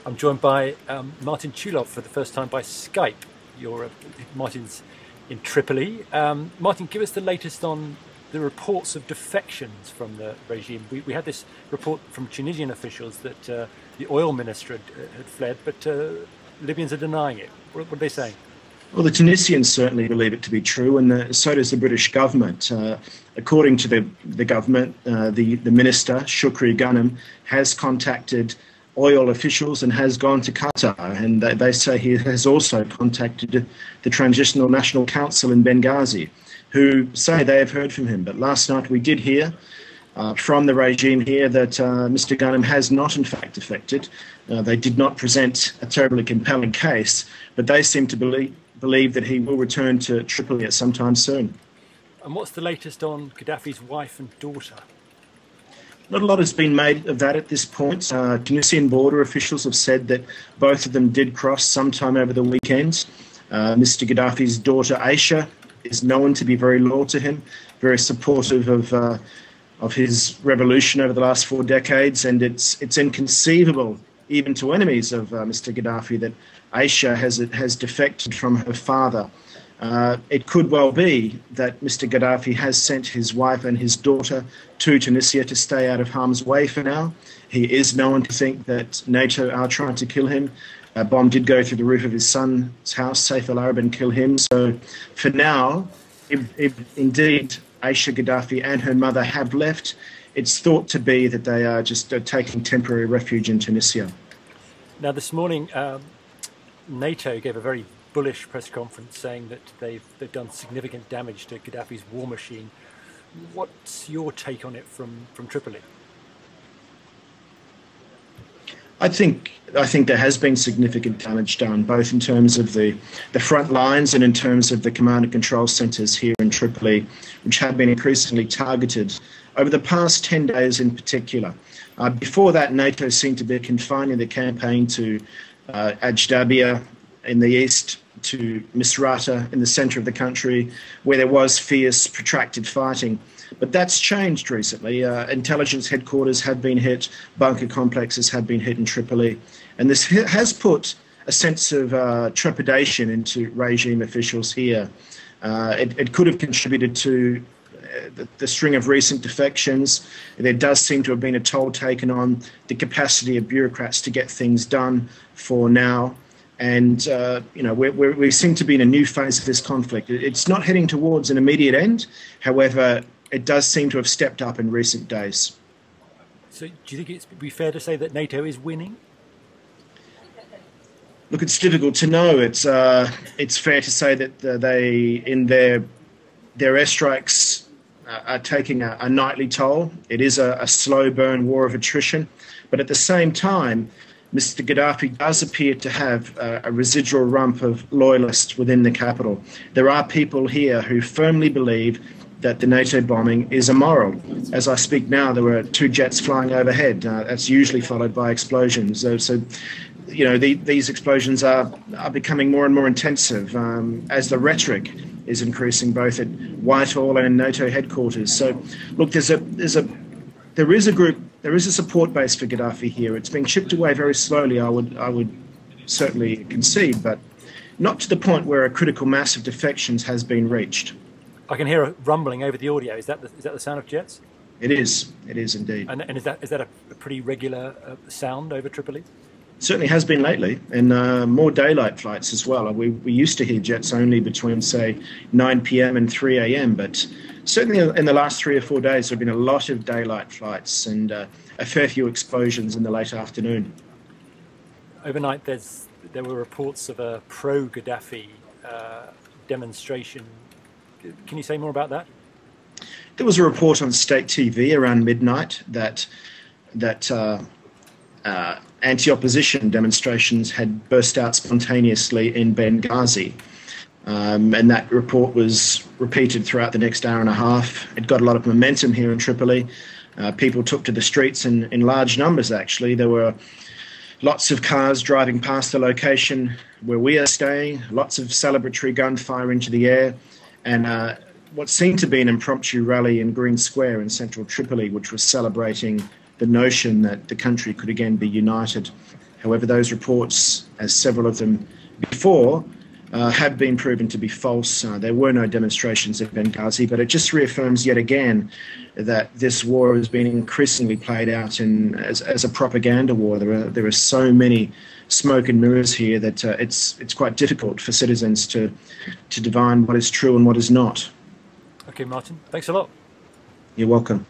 I'm joined by Martin Chulov for the first time by Skype. Martin's in Tripoli. Martin, give us the latest on the reports of defections from the regime. We had this report from Tunisian officials that the oil minister had fled, but Libyans are denying it. What are they saying? Well, the Tunisians certainly believe it to be true, and so does the British government. According to the government, the minister, Shukri Ghanem, has contacted oil officials and has gone to Qatar, and they say he has also contacted the Transitional National Council in Benghazi, who say they have heard from him. But last night we did hear from the regime here that Mr. Ghanem has not in fact defected. They did not present a terribly compelling case, but they seem to believe that he will return to Tripoli at some time soon. And what's the latest on Gaddafi's wife and daughter? Not a lot has been made of that at this point. Tunisian border officials have said that both of them did cross sometime over the weekend. Mr. Gaddafi's daughter Aisha is known to be very loyal to him, very supportive of his revolution over the last 4 decades, and it's inconceivable, even to enemies of Mr. Gaddafi, that Aisha has defected from her father. It could well be that Mr. Gaddafi has sent his wife and his daughter to Tunisia to stay out of harm's way for now. He is known to think that Nato are trying to kill him. A bomb did go through the roof of his son's house, Saif al-Arab, and kill him. So for now, if indeed Aisha Gaddafi and her mother have left, it's thought to be that they are just taking temporary refuge in Tunisia. Now, this morning, NATO gave a very bullish press conference saying that they've done significant damage to Gaddafi's war machine. What's your take on it from Tripoli? I think there has been significant damage done, both in terms of the front lines and in terms of the command and control centres here in Tripoli, which have been increasingly targeted over the past 10 days in particular. Before that, NATO seemed to be confining the campaign to Ajdabia in the east, to Misrata in the centre of the country, where there was fierce, protracted fighting. But that's changed recently. Intelligence headquarters have been hit, bunker complexes have been hit in Tripoli, and this has put a sense of trepidation into regime officials here. It could have contributed to the string of recent defections. There does seem to have been a toll taken on the capacity of bureaucrats to get things done for now. And, we seem to be in a new phase of this conflict. It's not heading towards an immediate end. However, it does seem to have stepped up in recent days. So do you think it's be fair to say that NATO is winning? Look, it's difficult to know. It's fair to say that they, in their airstrikes, are taking a nightly toll. It is a slow burn war of attrition. But at the same time, Mr. Gaddafi does appear to have a residual rump of loyalists within the capital. There are people here who firmly believe that the NATO bombing is immoral. As I speak now, there were 2 jets flying overhead. That's usually followed by explosions. These explosions are becoming more and more intensive as the rhetoric is increasing both at Whitehall and in NATO headquarters. So, look, there is a support base for Gaddafi here. It's being chipped away very slowly, I would certainly concede, but not to the point where a critical mass of defections has been reached. I can hear a rumbling over the audio. Is that the sound of jets? It is indeed. And is that a pretty regular sound over Tripoli? It certainly has been lately, and more daylight flights as well. We used to hear jets only between, say, 9 p.m. and 3 a.m., but certainly in the last 3 or 4 days, there have been a lot of daylight flights and a fair few explosions in the late afternoon. Overnight, there were reports of a pro-Gaddafi demonstration. Can you say more about that? There was a report on state TV around midnight that anti-opposition demonstrations had burst out spontaneously in Benghazi. And that report was repeated throughout the next hour and a half. It got a lot of momentum here in Tripoli. People took to the streets in large numbers, actually. There were lots of cars driving past the location where we are staying, lots of celebratory gunfire into the air, and what seemed to be an impromptu rally in Green Square in central Tripoli, which was celebrating the notion that the country could again be united. However, those reports, as several of them before, have been proven to be false. There were no demonstrations at Benghazi, but it just reaffirms yet again that this war has been increasingly played out as a propaganda war. There are so many smoke and mirrors here that it's quite difficult for citizens to divine what is true and what is not. Okay, Martin, thanks a lot. You're welcome.